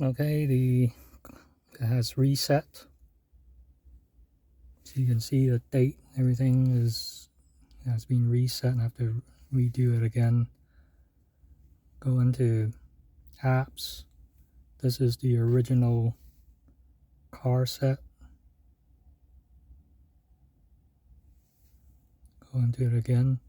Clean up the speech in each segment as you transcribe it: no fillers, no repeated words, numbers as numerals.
Okay, it has reset. So you can see the date, everything has been reset, and I have to redo it again. Go into apps. This is the original car set. Go into it again.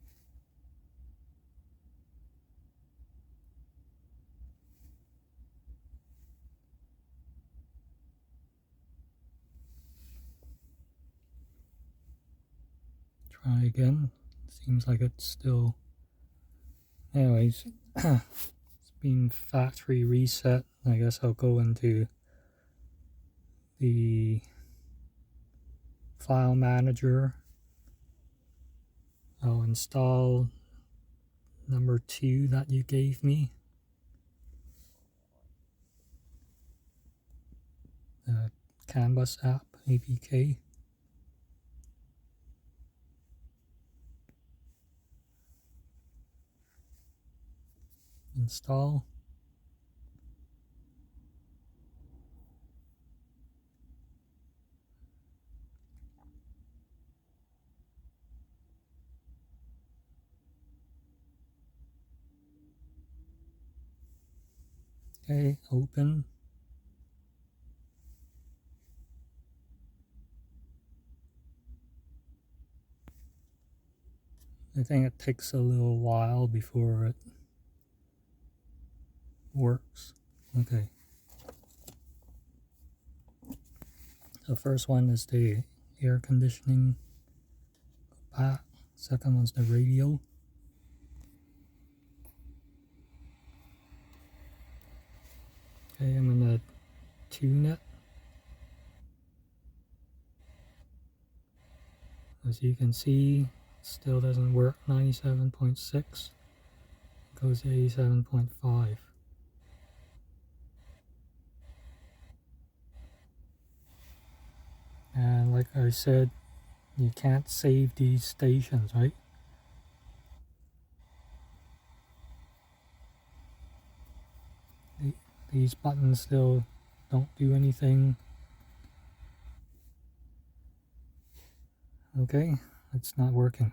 Try again. Seems like it's still... Anyways, it's been factory reset. I guess I'll go into the file manager. I'll install number 2 that you gave me. The Canbus app, APK. Install. Okay, open. I think it takes a little while before it works. Okay. The first one is the air conditioning back. Second one's the radio. Okay, I'm gonna tune it. As you can see, it still doesn't work. 97.6 goes to 87.5. And like I said, you can't save these stations, right? These buttons still don't do anything. Okay, it's not working.